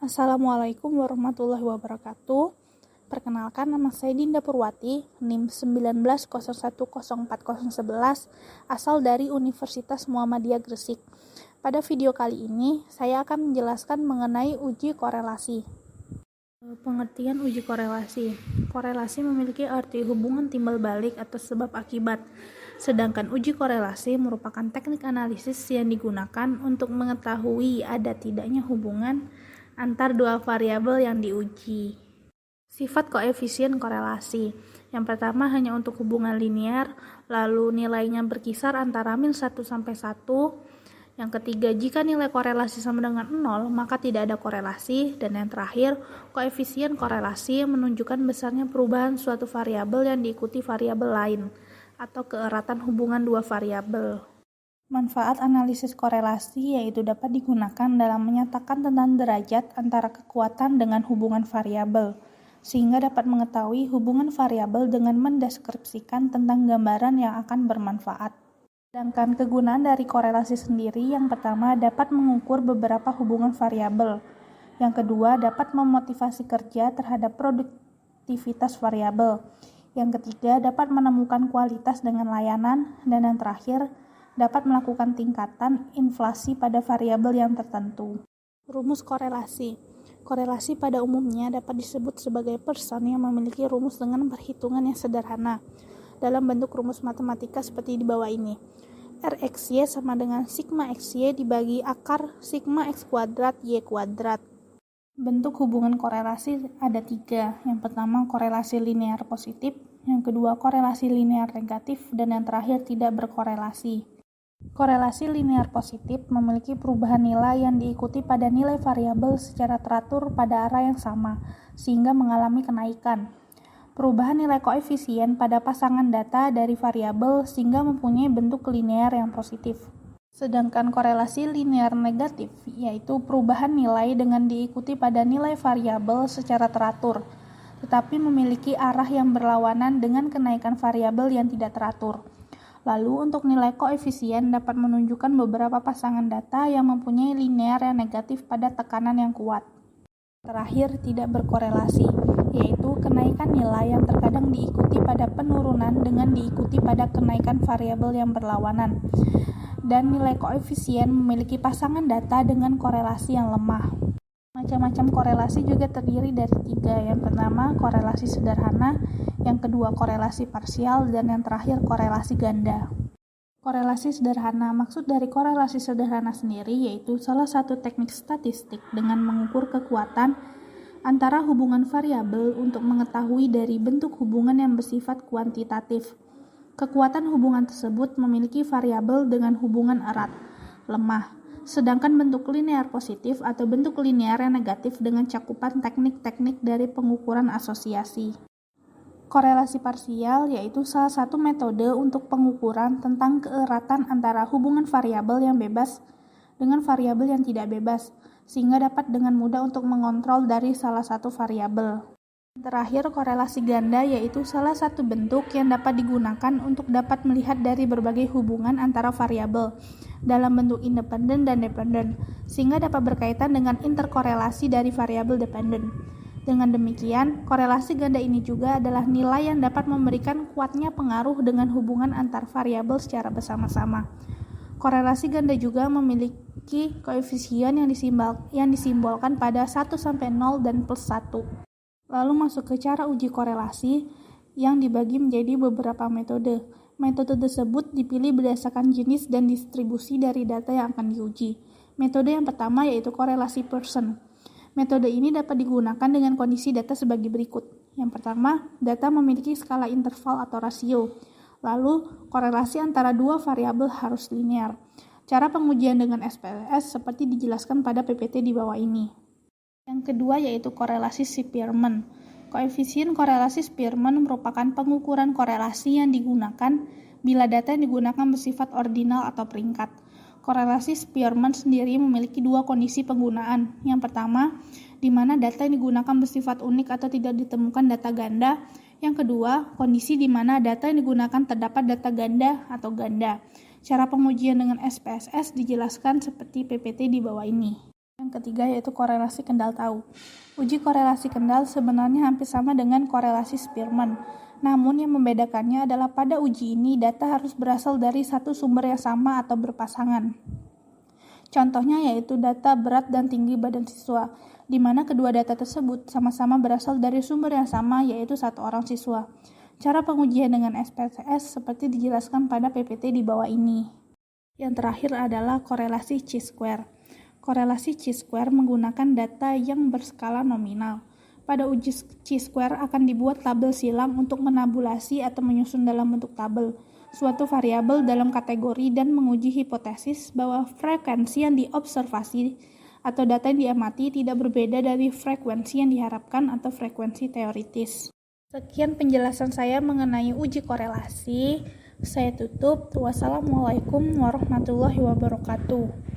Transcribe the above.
Assalamualaikum warahmatullahi wabarakatuh. Perkenalkan, nama saya Dinda Purwati, NIM 1901040111, asal dari Universitas Muhammadiyah Gresik. Pada video kali ini, saya akan menjelaskan mengenai uji korelasi. Pengertian uji korelasi. Korelasi memiliki arti hubungan timbal balik atau sebab akibat. Sedangkan uji korelasi merupakan teknik analisis yang digunakan untuk mengetahui ada tidaknya hubungan antar dua variabel yang diuji. Sifat koefisien korelasi. Yang pertama hanya untuk hubungan linear, lalu nilainya berkisar antara min 1 sampai 1. Yang ketiga, jika nilai korelasi sama dengan 0, maka tidak ada korelasi. Dan yang terakhir, koefisien korelasi menunjukkan besarnya perubahan suatu variabel yang diikuti variabel lain, atau keeratan hubungan dua variabel. Manfaat analisis korelasi yaitu dapat digunakan dalam menyatakan tentang derajat antara kekuatan dengan hubungan variabel, sehingga dapat mengetahui hubungan variabel dengan mendeskripsikan tentang gambaran yang akan bermanfaat. Sedangkan kegunaan dari korelasi sendiri, yang pertama dapat mengukur beberapa hubungan variabel, yang kedua dapat memotivasi kerja terhadap produktivitas variabel, yang ketiga dapat menemukan kualitas dengan layanan, dan yang terakhir dapat melakukan tingkatan inflasi pada variabel yang tertentu. Rumus korelasi. Korelasi pada umumnya dapat disebut sebagai person yang memiliki rumus dengan perhitungan yang sederhana dalam bentuk rumus matematika seperti di bawah ini. RXY sama dengan sigma XY dibagi akar sigma X kuadrat Y kuadrat. Bentuk hubungan korelasi ada 3. Yang pertama korelasi linear positif, yang kedua korelasi linear negatif, dan yang terakhir tidak berkorelasi. Korelasi linear positif memiliki perubahan nilai yang diikuti pada nilai variabel secara teratur pada arah yang sama, sehingga mengalami kenaikan. Perubahan nilai koefisien pada pasangan data dari variabel sehingga mempunyai bentuk linear yang positif. Sedangkan korelasi linear negatif, yaitu perubahan nilai dengan diikuti pada nilai variabel secara teratur, tetapi memiliki arah yang berlawanan dengan kenaikan variabel yang tidak teratur. Lalu untuk nilai koefisien dapat menunjukkan beberapa pasangan data yang mempunyai linear yang negatif pada tekanan yang kuat. Terakhir, tidak berkorelasi, yaitu kenaikan nilai yang terkadang diikuti pada penurunan dengan diikuti pada kenaikan variabel yang berlawanan. Dan nilai koefisien memiliki pasangan data dengan korelasi yang lemah. Macam-macam korelasi juga terdiri dari 3. Yang pertama, korelasi sederhana, yang kedua korelasi parsial, dan yang terakhir korelasi ganda. Korelasi sederhana, maksud dari korelasi sederhana sendiri yaitu salah satu teknik statistik dengan mengukur kekuatan antara hubungan variabel untuk mengetahui dari bentuk hubungan yang bersifat kuantitatif. Kekuatan hubungan tersebut memiliki variabel dengan hubungan erat, lemah, sedangkan bentuk linear positif atau bentuk linear yang negatif dengan cakupan teknik-teknik dari pengukuran asosiasi. Korelasi parsial yaitu salah satu metode untuk pengukuran tentang keeratan antara hubungan variabel yang bebas dengan variabel yang tidak bebas, sehingga dapat dengan mudah untuk mengontrol dari salah satu variabel. Terakhir, korelasi ganda yaitu salah satu bentuk yang dapat digunakan untuk dapat melihat dari berbagai hubungan antara variabel dalam bentuk independen dan dependen, sehingga dapat berkaitan dengan interkorelasi dari variabel dependen. Dengan demikian, korelasi ganda ini juga adalah nilai yang dapat memberikan kuatnya pengaruh dengan hubungan antar variabel secara bersama-sama. Korelasi ganda juga memiliki koefisien yang disimbolkan pada 1 sampai 0 dan plus 1. Lalu masuk ke cara uji korelasi yang dibagi menjadi beberapa metode. Metode tersebut dipilih berdasarkan jenis dan distribusi dari data yang akan diuji. Metode yang pertama yaitu korelasi Pearson. Metode ini dapat digunakan dengan kondisi data sebagai berikut. Yang pertama, data memiliki skala interval atau rasio. Lalu, korelasi antara dua variabel harus linear. Cara pengujian dengan SPSS seperti dijelaskan pada PPT di bawah ini. Yang kedua yaitu korelasi Spearman. Koefisien korelasi Spearman merupakan pengukuran korelasi yang digunakan bila data yang digunakan bersifat ordinal atau peringkat. Korelasi Spearman sendiri memiliki 2 kondisi penggunaan. Yang pertama, di mana data yang digunakan bersifat unik atau tidak ditemukan data ganda. Yang kedua, kondisi di mana data yang digunakan terdapat data ganda atau ganda. Cara pengujian dengan SPSS dijelaskan seperti PPT di bawah ini. Yang ketiga yaitu korelasi kendal tahu. Uji korelasi kendal sebenarnya hampir sama dengan korelasi Spearman. Namun yang membedakannya adalah pada uji ini data harus berasal dari satu sumber yang sama atau berpasangan. Contohnya yaitu data berat dan tinggi badan siswa, di mana kedua data tersebut sama-sama berasal dari sumber yang sama yaitu satu orang siswa. Cara pengujian dengan SPSS seperti dijelaskan pada PPT di bawah ini. Yang terakhir adalah korelasi chi-square. Korelasi chi-square menggunakan data yang berskala nominal. Pada uji chi-square akan dibuat tabel silang untuk menabulasi atau menyusun dalam bentuk tabel suatu variabel dalam kategori dan menguji hipotesis bahwa frekuensi yang diobservasi atau data yang diamati tidak berbeda dari frekuensi yang diharapkan atau frekuensi teoritis. Sekian penjelasan saya mengenai uji korelasi. Saya tutup. Wassalamualaikum warahmatullahi wabarakatuh.